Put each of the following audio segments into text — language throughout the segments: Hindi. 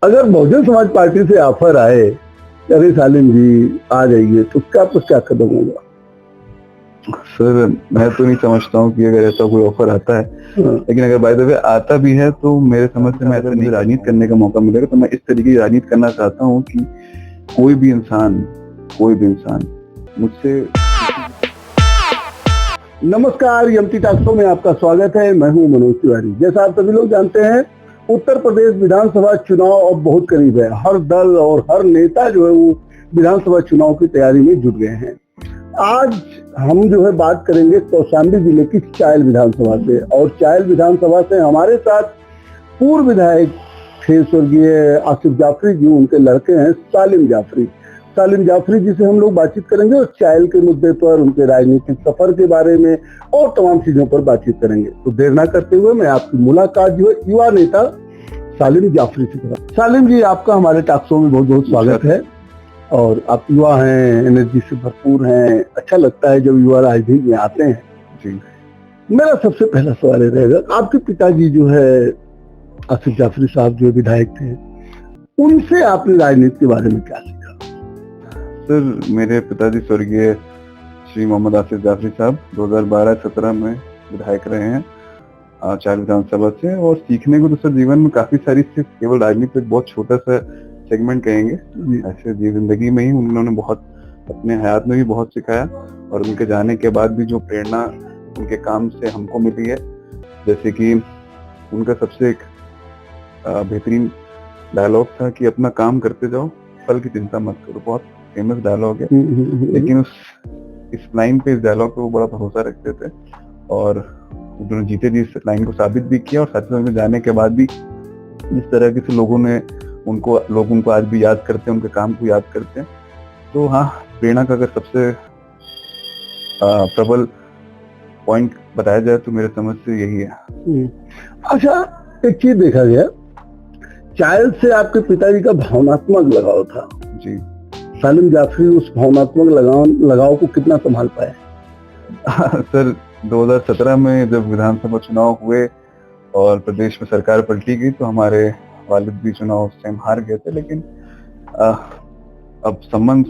अगर बहुजन समाज पार्टी से ऑफर आए, अरे सालिम जी आ जाइए, तो आपका क्या कदम होगा? सर मैं तो नहीं समझता हूँ कि अगर ऐसा कोई ऑफर आता है, लेकिन अगर बाय द वे आता भी है तो मेरे समझ से मैं, अगर मुझे राजनीति करने का मौका मिलेगा तो मैं इस तरीके की राजनीति करना चाहता हूँ कि कोई भी इंसान मुझसे। नमस्कार, यमती टॉक शो में आपका स्वागत है। मैं हूं मनोज तिवारी। जैसा आप सभी लोग जानते हैं, उत्तर प्रदेश विधानसभा चुनाव अब बहुत करीब है। हर दल और हर नेता जो है वो विधानसभा चुनाव की तैयारी में जुट गए हैं। आज हम जो है बात करेंगे कौशाम्बी जिले की चायल विधानसभा से, और चायल विधानसभा से हमारे साथ पूर्व विधायक थे स्वर्गीय आसिफ जाफरी जी, उनके लड़के हैं सालिम जाफरी जी से हम लोग बातचीत करेंगे और चायल के मुद्दे पर, उनके राजनीतिक सफर के बारे में और तमाम चीजों पर बातचीत करेंगे। तो देर ना करते हुए मैं आपकी मुलाकात जो है युवा नेता सालिम जाफरी से करा। सालिम जी, आपका हमारे टॉक शो में बहुत बहुत स्वागत है। और आप युवा हैं, एनर्जी से भरपूर हैं, अच्छा लगता है जब युवा राजनीति में आते हैं जी। मेरा सबसे पहला सवाल ये रहेगा, आपके पिताजी जो है आसिफ जाफरी साहब जो विधायक थे, उनसे आपने राजनीति के बारे में क्या सीखा? सर मेरे पिताजी स्वर्गीय श्री मोहम्मद आसिफ जाफरी साहब 2012-17 में विधायक रहे हैं चायल विधानसभा से। और सीखने को तो सर जीवन में काफी सारी, सिर्फ केवल राजनीति एक बहुत छोटा सा सेगमेंट कहेंगे, ऐसे जिंदगी में ही उन्होंने बहुत, अपने हयात में भी बहुत सिखाया। और उनके जाने के बाद भी जो प्रेरणा उनके काम से हमको मिली है, जैसे कि उनका सबसे एक बेहतरीन डायलॉग था कि अपना काम करते जाओ, फल की चिंता मत करो। बहुत फेमस डायलॉग है, लेकिन इस लाइन पे, इस डायलॉग पे वो बड़ा भरोसा रखते थे और उन्होंने जीते जी इस लाइन को साबित भी किया। और साथ ही जाने के बाद भी जिस तरह से लोग उनको आज भी याद करते हैं, उनके काम को याद करते हैं। तो हाँ, प्रेरणा का अगर सबसे प्रबल पॉइंट बताया जाए तो मेरे समझ से यही है। अच्छा, एक चीज देखा गया, चायल से आपके पिताजी का भावनात्मक लगाव था जी। सालिम जाफरी उस भावनात्मक लगाव को कितना संभाल पाए? सर 2017 में जब विधानसभा चुनाव हुए और प्रदेश में सरकार पलटी गई, तो हमारे वालिद भी चुनाव से हार गए थे। लेकिन अब संबंध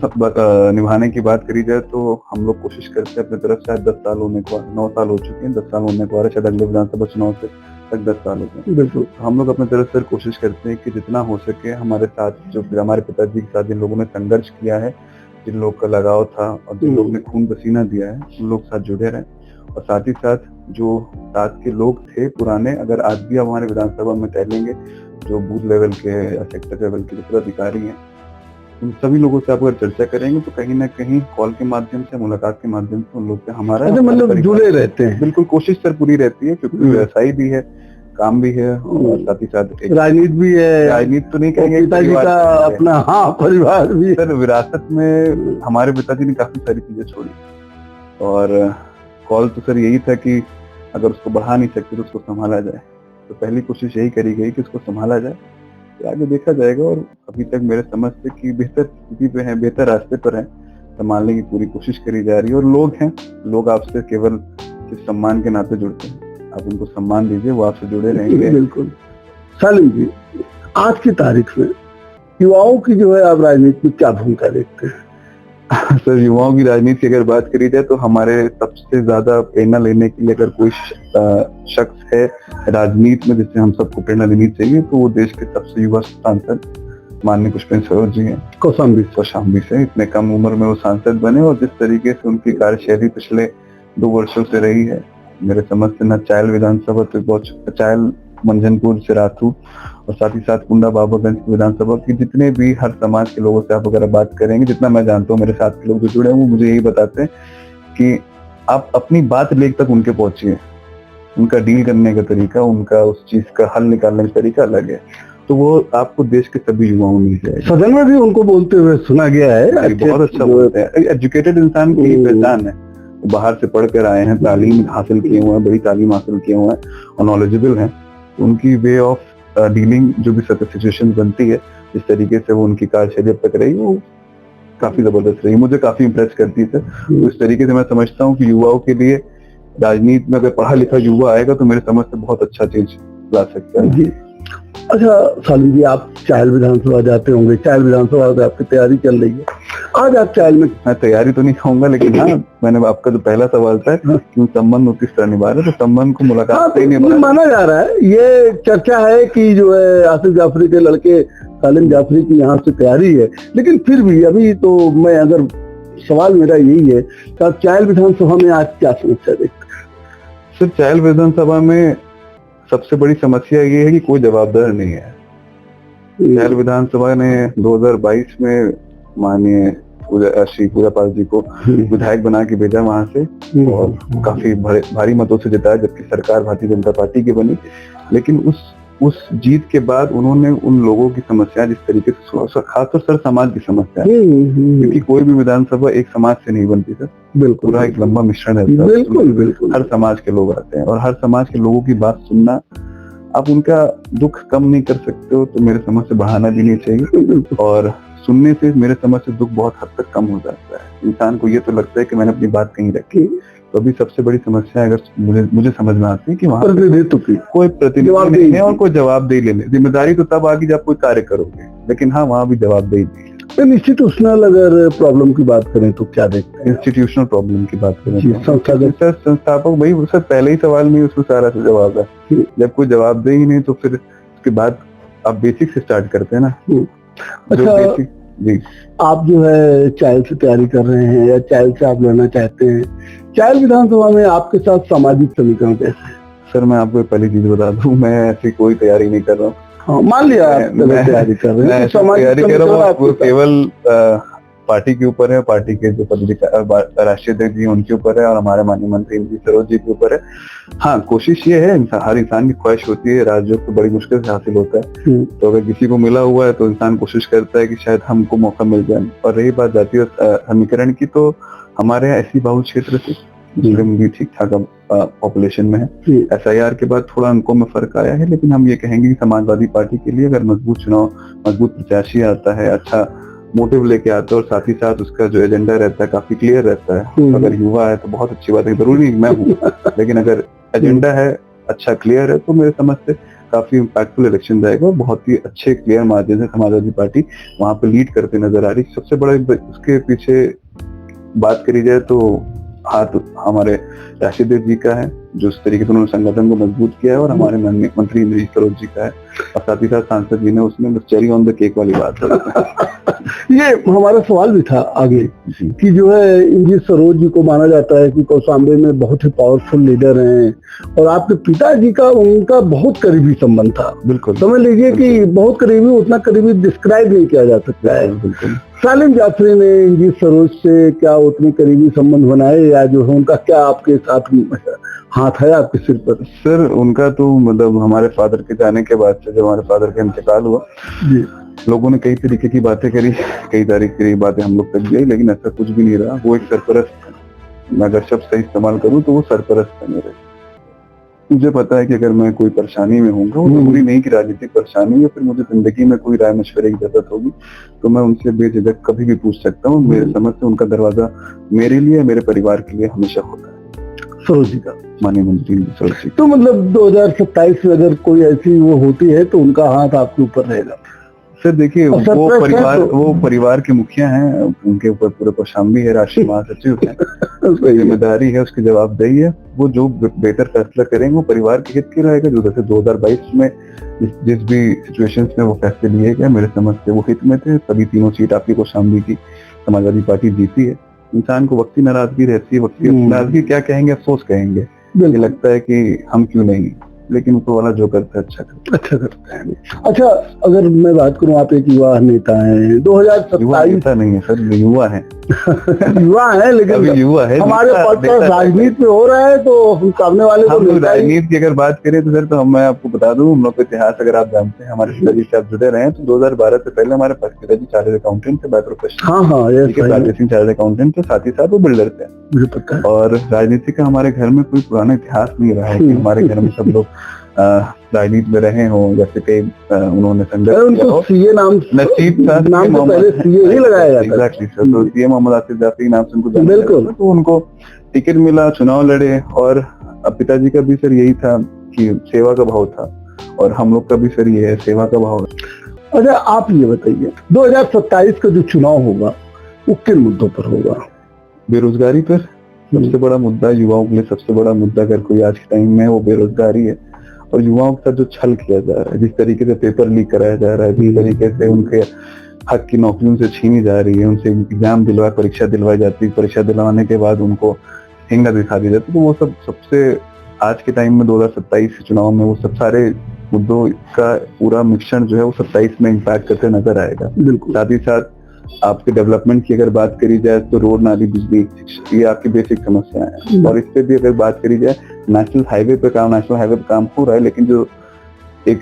निभाने की बात करी जाए तो हम लोग कोशिश करते हैं अपनी तरफ से। 10 साल होने को, 9 साल हो चुके हैं, 10 साल होने को आ रहे, शायद अगले विधानसभा चुनाव से तक 10 साल हो गए। बिल्कुल। हम लोग अपनी तरफ से कोशिश करते हैं कि जितना हो सके हमारे साथ, जो हमारे पिताजी के साथ जिन लोगों ने संघर्ष किया है, जिन लोग का लगाव था और जिन लोगों ने खून पसीना दिया है, उन लोग साथ जुड़े रहे। और साथ ही साथ जो साथ के लोग थे पुराने, अगर आज भी हमारे विधानसभा में टहलेंगे, जो बूथ लेवल के या सेक्टर लेवल के जो अधिकारी हैं, उन सभी लोगों से आप अगर चर्चा करेंगे तो कहीं ना कहीं कॉल के माध्यम से, मुलाकात के माध्यम से उन लोग से हमारा मतलब जुड़े रहते हैं। बिल्कुल, कोशिश सर पूरी रहती है, क्योंकि व्यवसाय भी है, काम भी है और साथ ही साथ राजनीति भी है। राजनीति तो नहीं कहेंगे, पिताजी का अपना हाँ परिवार भी। सर विरासत में हमारे पिताजी ने काफी सारी चीजें छोड़ी, और कॉल तो सर यही था कि अगर उसको बढ़ा नहीं सकते तो उसको संभाला जाए। तो पहली कोशिश यही करी गई कि उसको संभाला जाए, तो आगे देखा जाएगा। और अभी तक मेरे समझ से कि बेहतर स्थिति पे है, बेहतर रास्ते पर है, संभालने की पूरी कोशिश करी जा रही है। और लोग हैं, लोग आपसे केवल सिर्फ सम्मान के नाते जुड़ते हैं, आप उनको सम्मान दीजिए, वो आपसे जुड़े रहेंगे। बिल्कुल। सालिम जी, आज की तारीख में युवाओं की जो है आप राजनीति में क्या भूमिका देखते हैं? सर युवाओं की राजनीति की अगर बात करी जाए तो हमारे सबसे ज्यादा प्रेरणा लेने के लिए अगर कोई शख्स है राजनीति में जिससे हम सबको प्रेरणा लेनी चाहिए, तो वो देश के सबसे युवा सांसद माननीय पुष्पेंद्र सरोज जी हैं, कौशाम्बी से। इतने कम उम्र में वो सांसद बने और जिस तरीके से उनकी कार्यशैली पिछले 2 वर्षों से रही है, मेरे समझ से न चायल विधानसभा से बहुत, चायल मंझनपुर से रातू और साथ ही साथ कुंडा बाबागंज विधानसभा की जितने भी हर समाज के लोगों से आप अगर बात करेंगे, जितना मैं जानता हूँ, मेरे साथ के लोग जो जुड़े हैं वो मुझे यही बताते हैं कि आप अपनी बात लेकर तक उनके पहुंचिए। उनका डील करने का तरीका, उनका उस चीज का हल निकालने का तरीका अलग है। तो वो आपको देश के सभी युवाओं में मिल जाएगा। सदन में भी उनको बोलते हुए सुना गया है। बहुत अच्छा बोलते हैं। एजुकेटेड इंसान की पहचान है, बाहर से पढ़ कर आए हैं, तालीम हासिल किए हुए हैं, बड़ी तालीम हासिल किए हुए हैं और नॉलेजेबल हैं। उनकी वे ऑफ डीलिंग, जो भी सिचुएशन बनती है, जिस तरीके से वो उनकी कार्यशैली अब तक रही, वो काफी जबरदस्त रही, मुझे काफी इम्प्रेस करती है। तो इस तरीके से मैं समझता हूँ कि युवाओं के लिए राजनीति में अगर पढ़ा लिखा युवा आएगा तो मेरे समझ से बहुत अच्छा चेंज ला सकता है। अच्छा सालिम जी, आप चायल विधानसभा जाते होंगे, चायल विधानसभा से आपकी तैयारी चल रही है, आज आप चायल में मैं तैयारी तो नहीं कहूंगा, लेकिन हाँ, मैंने आपका जो पहला सवाल था कि संबंध किस तरह निभा रहे, तो संबंध को मुलाकात से ही निभा रहे। माना जा रहा है, ये चर्चा है कि जो है आसिफ जाफरी के लड़के सालिम जाफरी की यहाँ से तैयारी है, लेकिन फिर भी अभी तो मैं अगर सवाल मेरा यही है कि आप चायल विधानसभा में आज क्या समस्या देखते हैं? सर, चायल विधानसभा में सबसे बड़ी समस्या ये है कि कोई जवाबदार नहीं है। चायल विधानसभा ने 2022 में माननीय श्री पूजा पाल जी को विधायक बना के भेजा वहां से, और काफी भारी मतों से जिताया, जबकि सरकार भारतीय जनता पार्टी की बनी। लेकिन उस जीत के बाद उन्होंने उन लोगों की समस्या जिस तरीके से, खासतौर सर समाज की समस्या, क्योंकि कोई भी विधानसभा एक समाज से नहीं बनती सर, बिल्कुल पूरा एक लंबा मिश्रण है। बिल्कुल हर समाज के लोग आते हैं, और हर समाज के लोगों की बात सुनना, आप उनका दुख कम नहीं कर सकते हो तो मेरे समझ से बढ़ाना भी नहीं चाहिए, और सुनने से मेरे समझ से दुख बहुत हद तक कम हो जाता है। इंसान को ये तो लगता है कि मैंने अपनी बात कहीं रखी, तो अभी सबसे बड़ी समस्या अगर मुझे समझ में आती है कि वहाँ कोई प्रतिनिधि नहीं है और कोई जवाबदेही लेने। जिम्मेदारी तो तब आगी जब कोई कार्य करोगे, लेकिन हाँ, वहाँ भी जवाबदेही नहीं। इंस्टीट्यूशनल अगर प्रॉब्लम की बात करें तो क्या देखते हैं? इंस्टीट्यूशनल प्रॉब्लम की बात करें तो संस्थापक भाई, सर पहले ही सवाल में उसको सारा जवाब है। जब कोई जवाबदेही नहीं तो फिर उसके बाद आप बेसिक से स्टार्ट करते हैं ना। अच्छा जी, आप जो है चायल से तैयारी कर रहे हैं या चायल से आप लड़ना चाहते हैं, चायल विधानसभा में आपके साथ सामाजिक समीकरण कैसे है? सर, मैं आपको पहली चीज बता दूं, मैं ऐसी कोई तैयारी नहीं कर रहा हूँ। हाँ, मान लिया आप तैयारी कर रहे हैं, तैयारी कर रहा हूँ, वो केवल पार्टी के ऊपर है, पार्टी के जो राष्ट्रीय अध्यक्ष जी उनके ऊपर है, और हमारे माननीय मंत्री सरोज जी के ऊपर है। हाँ, कोशिश ये है, हर इंसान की ख्वाहिश होती है, राजयोग तो बड़ी मुश्किल से हासिल होता है, तो अगर किसी को मिला हुआ है तो इंसान कोशिश करता है कि शायद हमको मौका मिल जाए। और रही बात जातीय समीकरण की, तो हमारे यहाँ ऐसी बहुल क्षेत्र से मुस्लिम भी ठीक ठाक पॉपुलेशन में है। SIR के बाद थोड़ा अंकों में फर्क आया है, लेकिन हम ये कहेंगे कि समाजवादी पार्टी के लिए अगर मजबूत चुनाव, मजबूत प्रत्याशी आता है, अच्छा मोटिव लेके आता है, और साथ ही साथ उसका जो एजेंडा रहता है काफी क्लियर रहता है, अगर युवा है तो बहुत अच्छी बात है, जरूरी मैं हूँ, लेकिन अगर एजेंडा है अच्छा क्लियर है, तो मेरे समझ से काफी इम्पैक्टफुल इलेक्शन जाएगा। बहुत ही अच्छे क्लियर मार्जिन से समाजवादी पार्टी वहां पे लीड करते नजर आ रही। सबसे बड़ा उसके पीछे बात करी जाए तो हाथ हमारे राष्ट्रीय अध्यक्ष जी का है, जो उस तरीके से उन्होंने संगठन को मजबूत किया है, और हमारे मंत्री इंद्रजीत सरोज जी का है, और साथ ही साथ सांसद जी ने उसमें बस चेरी ऑन द केक वाली बात है। ये हमारा सवाल भी था आगे कि जो है इंद्रजीत सरोज जी को माना जाता है कि कौशाम्बी में बहुत ही पावरफुल लीडर हैं, और आपके पिताजी का उनका बहुत करीबी संबंध था। बिल्कुल, समझ लीजिए कि बहुत करीबी, उतना करीबी डिस्क्राइब नहीं किया जा सकता है। बिल्कुल। सालिम जाफरी ने इंद्रजीत सरोज से क्या उतने करीबी संबंध बनाए, या जो है उनका क्या आपके साथ हाथ है आपके सिर पर? सर, उनका तो मतलब हमारे फादर के जाने के बाद से, जब हमारे फादर का इंतकाल हुआ जी, लोगों ने कई तरीके की बातें करी, कई तरीके की बातें हम लोग तक गई, लेकिन ऐसा कुछ भी नहीं रहा। वो एक सरपरस्त है, मैं अगर शब्द सही इस्तेमाल करूं तो वो सरपरस्त है मेरे। मुझे पता है कि अगर मैं कोई परेशानी में होऊंगा, वो जरूरी नहीं कि राजनीतिक परेशानी, या फिर मुझे जिंदगी में कोई राय मशवरे की जरूरत होगी, तो मैं उनसे बेझिझक कभी भी पूछ सकता हूँ। मेरे समझ से उनका दरवाजा मेरे लिए, मेरे परिवार के लिए हमेशा खुला है। सरोज जी का, माननीय मंत्री सरोज जी। तो मतलब 2027 में अगर कोई ऐसी वो होती है तो उनका हाथ आपके ऊपर रहेगा? सर देखिए, वो परिवार के मुखिया हैं, उनके ऊपर पूरे कौशाम्बी है, राष्ट्रीय महासचिव है, उसकी जिम्मेदारी है, उसकी जवाबदेही है। वो जो बेहतर फैसला करेंगे वो परिवार के हित के रहेगा। जो जैसे 2022 में जिस भी सिचुएशंस में वो फैसले लिए गए, मेरे समझ से वो हित में थे। सभी तीनों सीट आपकी कौशाम्बी की समाजवादी पार्टी जीती है। इंसान को वक्ती नाराजगी रहती है, वक्ती नाराजगी क्या कहेंगे, अफसोस कहेंगे, ये लगता है कि हम क्यों नहीं, लेकिन ऊपर वाला जो करता है अच्छा करता है। अच्छा, अगर मैं बात करूं, आप एक युवा नेता हैं, 2027 नहीं है सर, युवा है युवा है, लेकिन युवा है, हमारे पास राजनीति में हो रहा है, तो सामने वाले को राजनीति की अगर बात करें तो सर, तो मैं आपको बता दूं, हम लोग का इतिहास अगर आप जानते हैं, हमारे पिताजी से आप जुड़े रहे हैं, तो 2012 से पहले हमारे पिताजी चार्टर्ड अकाउंटेंट थे by profession. Practising chartered accountant थे, साथ ही साथ वो बिल्डर थे। मुझे पता है। और राजनीति का हमारे घर में कोई पुराना इतिहास नहीं रहा है कि हमारे घर में सब लोग राजनीति में रहे हों, जैसे कई उन्होंने संघर्ष किया हो। सीए नाम नसीब था, नाम तो पहले सीए ही लगाया जाता है। एग्जैक्टली सर, तो सीए मोहम्मद आसिफ जाफरी नाम से उनको जाना बिल्कुल, जाता, तो उनको टिकट मिला, चुनाव लड़े, और पिताजी का भी सर यही था कि सेवा का भाव था, और हम लोग का भी सर ये है, सेवा का भाव है। अच्छा, आप ये बताइए 2027 का जो चुनाव होगा वो किन मुद्दों पर होगा? बेरोजगारी पर सबसे बड़ा मुद्दा, युवाओं के लिए सबसे बड़ा मुद्दा अगर कोई आज के टाइम में है वो बेरोजगारी है। और युवाओं के साथ जो छल किया जा रहा है, जिस तरीके से पेपर लीक कराया जा रहा है, जिस तरीके से उनके हक की नौकरियों से छीनी जा रही है, उनसे एग्जाम दिलवा, परीक्षा दिलवाई जाती है, परीक्षा दिलवाने के बाद उनको हिंगा दिखा दी जाती है। तो वो सब सबसे आज के टाइम में 2027 चुनाव में वो सब सारे मुद्दों का पूरा मिश्रण जो है वो 27 में इम्पैक्ट करते नजर आएगा। बिल्कुल। साथ ही साथ आपके डेवलपमेंट की अगर बात करी जाए तो रोड, नाली, बिजली, ये आपकी बेसिक समस्याएं हैं। और इस पे भी अगर बात करी जाए, नेशनल हाईवे पे काम हो रहा है, लेकिन जो एक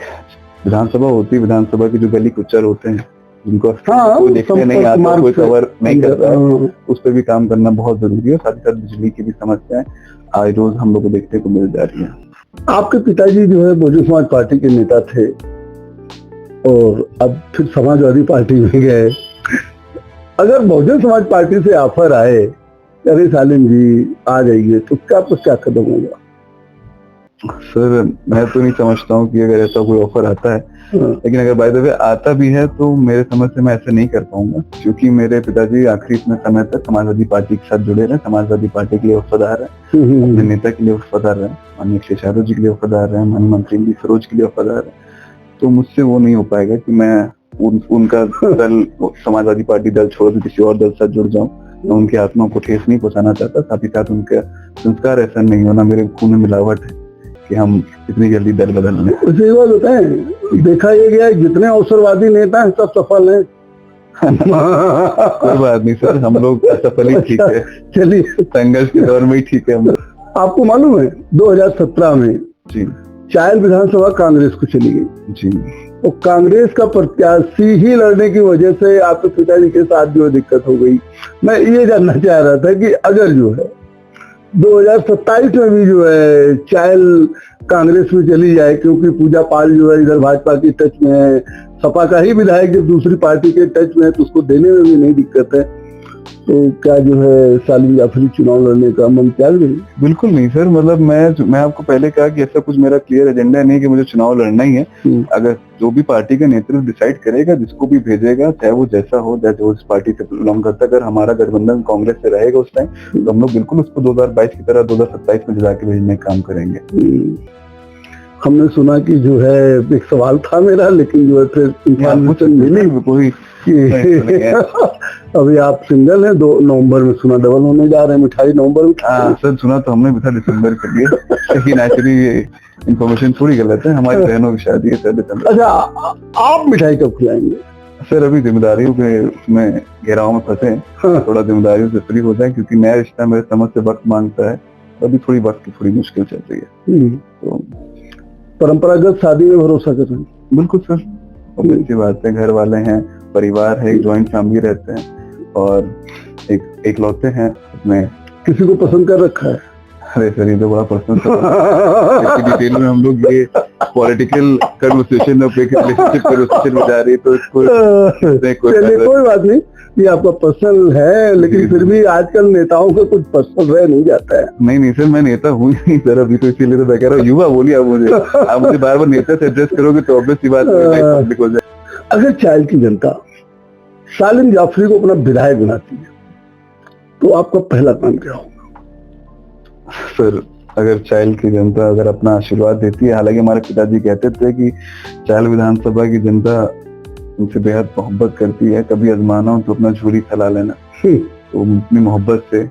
विधानसभा होती है, विधानसभा की जो गली कुचर होते हैं, जिनको कोई देखने नहीं आता, कोई कवर नहीं करता है, उस पर भी काम करना बहुत जरूरी है। साथ ही साथ बिजली की भी समस्याएं आज रोज हम लोग को देखने को मिल जा रही है। आपके पिताजी जो है बहुजन समाज पार्टी के नेता थे और अब फिर समाजवादी पार्टी में गए। अगर बहुजन समाज पार्टी से ऑफर आए, अरे सालिम जी आ जाइए, तो क्या कदम होगा? सर मैं तो नहीं समझता हूँ कि अगर ऐसा कोई ऑफर आता है, लेकिन अगर बाय द वे आता भी है तो मेरे समझ से मैं ऐसा नहीं कर पाऊंगा, क्योंकि मेरे पिताजी आखिरी इतने समय तक समाजवादी पार्टी के साथ जुड़े रहे, समाजवादी पार्टी के लिए वफादार है, अपने नेता के लिए वफादार है, माननीय अखिलेश यादव जी के लिए वफादार है, माननीय मंत्री जी सरोज के लिए वफादार है। तो मुझसे वो नहीं हो पाएगा कि मैं उनका दल, समाजवादी पार्टी दल छोड़ के किसी और दल से जुड़ जाऊं। मैं उनकी आत्मा को ठेस नहीं पहुंचाना चाहता, साथ ही साथ उनका संस्कार ऐसा नहीं होना, मेरे खून में मिलावट है कि हम इतनी जल्दी दल बदल लें। उसे बात बताएं, देखा ये गया जितने अवसरवादी नेता हैं सब सफल हैं। कोई बात नहीं सर, हम लोग असफल ही ठीक है, चलिए संघर्ष के दौर में ही ठीक है हम लोग। आपको मालूम है 2017 में जी चायल विधानसभा कांग्रेस को चली गई जी, और कांग्रेस का प्रत्याशी ही लड़ने की वजह से आपके पिताजी के साथ जो दिक्कत हो गई। मैं ये जानना चाह रहा था कि अगर जो है 2027 में भी जो है चायल कांग्रेस में चली जाए, क्योंकि पूजा पाल जो है इधर भाजपा की टच में है, सपा का ही विधायक जब दूसरी पार्टी के टच में है तो उसको देने में भी नहीं दिक्कत है, तो क्या जो है सालिम जाफरी चुनाव लड़ने का मन त्याग देंगे? बिल्कुल नहीं सर, मतलब मैं आपको पहले कहा कि ऐसा कुछ मेरा क्लियर एजेंडा नहीं कि मुझे चुनाव लड़ना ही है। अगर जो भी पार्टी का नेतृत्व डिसाइड करेगा, जिसको भी भेजेगा, चाहे वो जैसा हो, चाहे जो इस पार्टी से बिलोंग करता, अगर हमारा गठबंधन कांग्रेस से रहेगा उस टाइम, तो हम लोग बिल्कुल उसको 2022 की तरह 2027 में जाके भेजने का काम करेंगे। हमने सुना कि जो है एक सवाल था मेरा, लेकिन जो है फिर इंफॉर्मेशन मिली कोई अभी आप सिंगल हैं, 2 नवंबर में सुना डबल होने जा रहे हैं, मिठाई नवंबर में। सर सुना तो हमने भी था दिसंबर के लिए, लेकिन एक्चुअली ये इन्फॉर्मेशन थोड़ी गलत है, हमारी बहनों की शादी है सर दिसंबर। अच्छा, आप मिठाई कब खिलाएंगे? सर अभी जिम्मेदारियों के उसमें घेराव में फंसे हैं, थोड़ा जिम्मेदारियों से फ्री हो जाए, क्योंकि नया रिश्ता मेरे समझ से वक्त मांगता है, अभी थोड़ी वक्त की थोड़ी मुश्किल चल रही है। तो एक शादी में भरोसा कर रहे हैं? बिल्कुल सर, अच्छी बात है, घर वाले हैं, परिवार है, एक ज्वाइंट फैमिली रहते हैं और एक लौते हैं अपने। किसी को पसंद कर रखा है? अरे सर ये तो बड़ा पर्सनल डिटेल में हम लोग ये पॉलिटिकल कन्वर्सेशन में जा रही है, तो इसको कोई बात नहीं, ये आपका पर्सनल है, लेकिन फिर भी आजकल नेताओं का कुछ पर्सनल रह नहीं जाता है। नहीं सर, मैं नेता हूँ नहीं सर अभी, तो इसीलिए तो मैं कह रहा हूँ युवा बोलिए आप मुझे बार बार नेता से एड्रेस करोगे तो ऑब्वियस सी बात पब्लिक हो जाए। अगर चायल की जनता सालिम जाफरी को अपना विधायक बनाती है तो आपका पहला काम क्या होगा? सर अगर चायल की जनता अगर अपना आशीर्वाद देती है, हालांकि हमारे पिताजी कहते थे कि चायल विधानसभा की जनता उनसे बेहद मोहब्बत करती है, कभी आजमाना हो तो अपना झोली फैला लेना। तो अपनी मोहब्बत से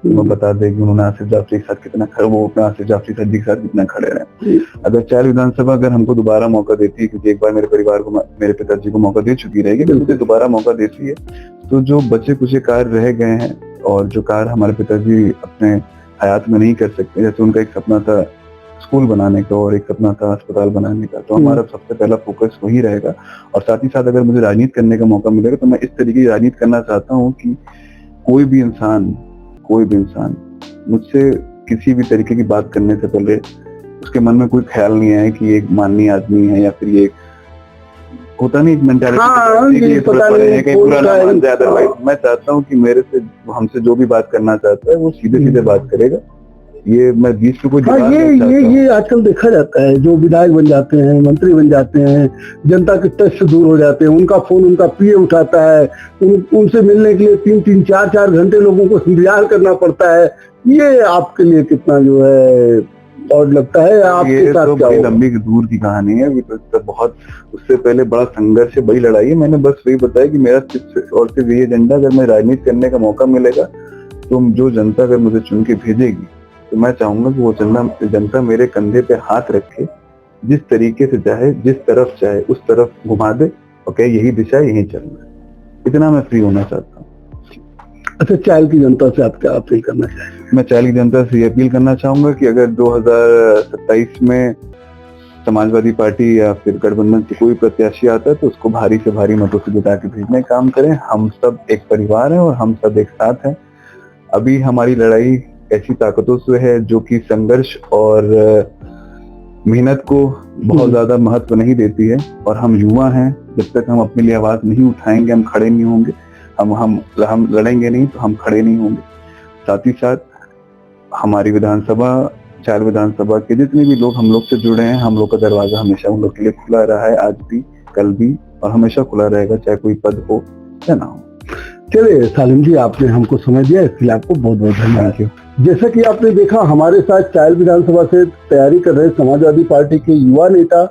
मैं बता दें कि उन्होंने आसिफ जाफरी के साथ कितना खड़े, वो अपना आसिफ जाफरी सर जी के साथ कितना खड़े रहे। अगर चायल विधानसभा अगर हमको दोबारा मौका देती है, क्योंकि एक बार मेरे परिवार को, मेरे पिताजी को मौका दे चुकी रहेगी, तो दोबारा मौका देती है, तो जो बचे कुछ कार्य रह गए हैं और जो कार्य हमारे पिताजी अपने हयात में नहीं कर सकते, जैसे उनका एक सपना था स्कूल बनाने का और एक सपना था अस्पताल बनाने का, तो हमारा सबसे पहला फोकस वही रहेगा। और साथ ही साथ अगर मुझे राजनीति करने का मौका मिलेगा तो मैं इस तरीके की राजनीति करना चाहता हूँ कि कोई भी इंसान मुझसे किसी भी तरीके की बात करने से पहले उसके मन में कोई ख्याल नहीं आए कि ये एक माननीय आदमी है, या फिर ये होता नहीं एक मेंटालिटी, मैं चाहता हूँ कि मेरे से हमसे जो भी बात करना चाहता है वो सीधे बात करेगा, ये मैं बीच में कोई हाँ, दीवार नहीं चाहता हूँ। ये आजकल देखा जाता है, जो विधायक बन जाते हैं, मंत्री बन जाते हैं, जनता के टच से दूर हो जाते हैं, उनका फोन उनका पीए उठाता है, उनसे मिलने के लिए 3-3, 4-4 घंटे लोगों को इंतजार करना पड़ता है। ये आपके लिए कितना जो है और लगता है आपके ये साथ तो क्या बड़ी होगा? लंबी दूर की कहानी है, अभी तो बहुत उससे पहले बड़ा संघर्ष है, बड़ी लड़ाई है। मैंने बस वही बताया कि मेरा सिर्फ ये एजेंडा, अगर मैं राजनीति करने का मौका मिलेगा तो जो जनता अगर मुझे चुन के भेजेगी तो मैं चाहूंगा कि वो जनता मेरे कंधे पे हाथ रखे, जिस तरीके से चाहे, जिस तरफ चाहे उस तरफ घुमा दे और कहे यही दिशा है, यही चलना है। इतना मैं फ्री होना चाहता हूँ। अच्छा, चायल की जनता से आप क्या अपील करना चाहेंगे? मैं चायल की जनता से ये अपील करना चाहूंगा कि अगर 2027 में समाजवादी पार्टी या फिर गठबंधन से कोई प्रत्याशी आता है तो उसको भारी से भारी मतों से जिता के भेजने का काम करें। हम सब एक परिवार हैं और हम सब एक साथ हैं। अभी हमारी लड़ाई ऐसी ताकतों से है जो कि संघर्ष और मेहनत को बहुत ज्यादा महत्व नहीं देती है, और हम युवा हैं। जब तक हम अपने लिए आवाज नहीं उठाएंगे, हम खड़े नहीं होंगे। हम लड़ेंगे नहीं तो हम खड़े नहीं होंगे। साथ ही साथ हमारी विधानसभा, चायल विधानसभा के जितने भी लोग हम लोग से जुड़े हैं, हम लोग का दरवाजा हमेशा उन लोग के लिए खुला रहा है, आज भी, कल भी, और हमेशा खुला रहेगा, चाहे कोई पद हो या ना हो। चलिए सालिम जी, आपने हमको समय दिया, इसके लिए आपको बहुत बहुत धन्यवाद। जैसा कि आपने देखा, हमारे साथ चायल विधानसभा से तैयारी कर रहे समाजवादी पार्टी के युवा नेता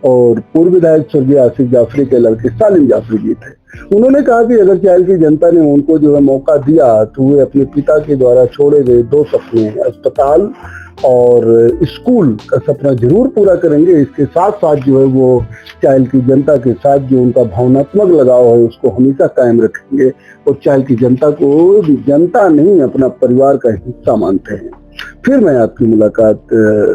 और पूर्व विधायक स्वर्गीय आसिफ जाफरी के लड़के सालिम जाफरी जी थे। उन्होंने कहा कि अगर चायल की जनता ने उनको जो है मौका दिया तो वे अपने पिता के द्वारा छोड़े गए 2 सपने, अस्पताल और स्कूल का सपना जरूर पूरा करेंगे। इसके साथ साथ जो है वो चायल की जनता के साथ जो उनका भावनात्मक लगाव है उसको हमेशा कायम रखेंगे, और चायल की जनता को जनता नहीं, अपना परिवार का हिस्सा मानते हैं। फिर मैं आपकी मुलाकात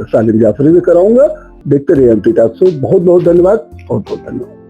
सालिम जाफरी से कराऊंगा। देखते रहिए एमटी टॉक शो। बहुत बहुत धन्यवाद, बहुत बहुत धन्यवाद।